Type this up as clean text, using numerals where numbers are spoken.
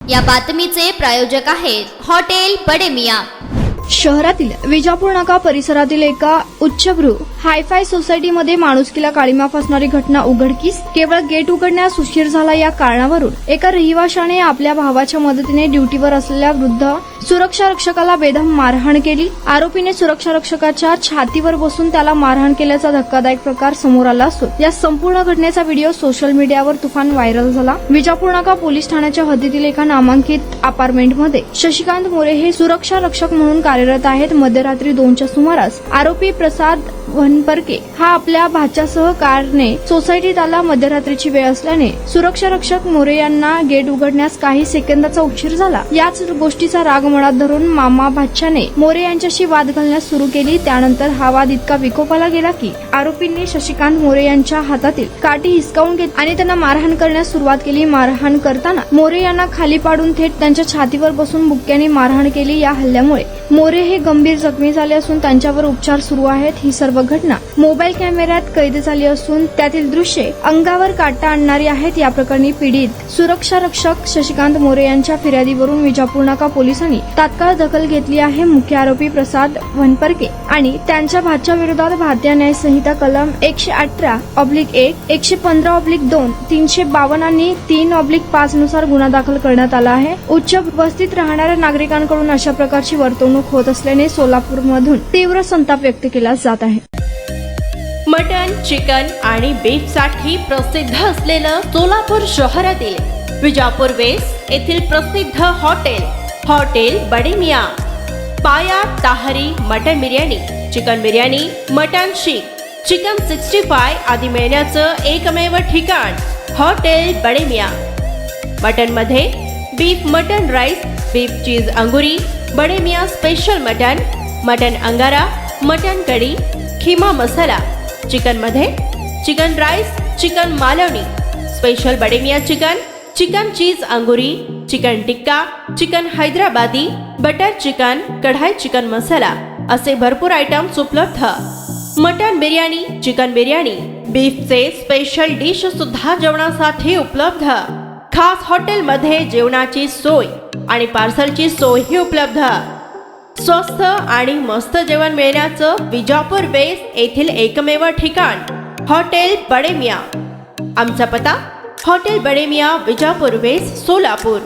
या बातमीचे प्रायोजक आहेत हॉटेल बडे मियां। शहरातील विजापूर नाका परिसरातील एका उच्चभ्रू हायफाय सोसायटीमध्ये माणुसकीला काळीमा फासणारी घटना उघडकीस। केवळ गेट उघडण्यास उशीर झाला या कारणावरून एका रहिवाशाने आपल्या भावाच्या मदतीने ड्युटीवर असलेल्या वृद्ध सुरक्षा रक्षकाला बेदम मारहाण केली। आरोपीने सुरक्षा रक्षकाच्या छातीवर बसून त्याला मारहाण केल्याचा धक्कादायक प्रकार समोर आला असून या संपूर्ण घटनेचा व्हिडिओ सोशल मीडियावर तुफान व्हायरल झाला। विजापूर नाका पोलीस ठाण्याच्या हद्दीतील एका नामांकित अपार्टमेंटमध्ये शशिकांत मोरे हे सुरक्षा रक्षक म्हणून कार्यरत आहेत। मध्यरात्री 2च्या सुमारास आरोपी प्रसाद वनपरके हा आपल्या भाच्यासह कारने सोसायटीत आला। मध्यरात्रीची वेळ असल्याने सुरक्षा रक्षक मोरे यांना गेट उघडण्यास काही सेकंदाचा उशीर झाला। याच गोष्टीचा राग मनात धरून मामा भाच्याने मोरे यांच्याशी वाद घालण्यास सुरू केली। त्यानंतर हा वाद इतका विकोपाला गेला की आरोपींनी शशिकांत मोरे यांच्या हातातील काठी हिसकावून घेतली आणि त्यांना मारहाण करण्यास सुरुवात केली। मारहाण करताना मोरे यांना खाली पाडून थेट त्यांच्या छातीवर बसून बुक्क्याने मारहाण केली। या हल्ल्यामुळे मोरे हे गंभीर जखमी झाले असून त्यांच्यावर उपचार सुरू आहेत। ही सर्व घटना मोबाईल कॅमेऱ्यात कैद झाली असून त्यातील दृश्ये अंगावर काटा आणणारी आहेत। या प्रकरणी पीडित सुरक्षा रक्षक शशिकांत मोरे यांच्या फिर्यादीवरून विजापूर नाका पोलिसांनी तात्काळ दखल घेतली आहे। मुख्य आरोपी प्रसाद वनपरके आणि त्यांच्या भाच्या विरोधात भारतीय न्याय संहिता कलम 118/1, 115/2, 352 आणि 3/5 नुसार गुन्हा दाखल करण्यात आला आहे। उच्च वस्तीत राहणाऱ्या नागरिकांकडून अशा प्रकारची वर्तवणूक होत असल्याने सोलापूरमधून तीव्र संताप व्यक्त केला जात आहे। मटन, चिकन आणि बीफ साठी प्रसिद्ध असलेलं सोलापूर शहरातील विजापूर वेस्ट येथील प्रसिद्ध हॉटेल बडे मियां। पाया ताहरी mutton biryani, chicken biryani, mutton शीख, चिकन 65 आदी मिळण्याचं एकमेव ठिकाण हॉटेल बडे मियां। मटन मध्ये beef mutton rice, beef cheese अंगुरी, Bade Miyan special mutton, mutton अंगारा, मटन कढी, खीमा मसाला। चिकन मध्ये chicken rice, chicken Malvani, special Bade Miyan chicken, chicken cheese अंगुरी, chicken tikka, chicken Hyderabadi, butter chicken, kadai chicken masala असे भरपूर आयटम्स उपलब्ध। मटन बिर्याणी, चिकन बिर्याणी, बीफचे स्पेशल डिश सुद्धा जेवणासाठी उपलब्ध। खास हॉटेलमध्ये जेवणाची सोय आणि पार्सलची सोयही उपलब्ध। स्वस्त आणि मस्त जेवण मिळण्याचं विजापूर वेस्ट येथील एकमेव ठिकाण हॉटेल बडे मियां। आमचा पत्ता हॉटेल बडे मियां, विजापूर वेस्ट, सोलापूर।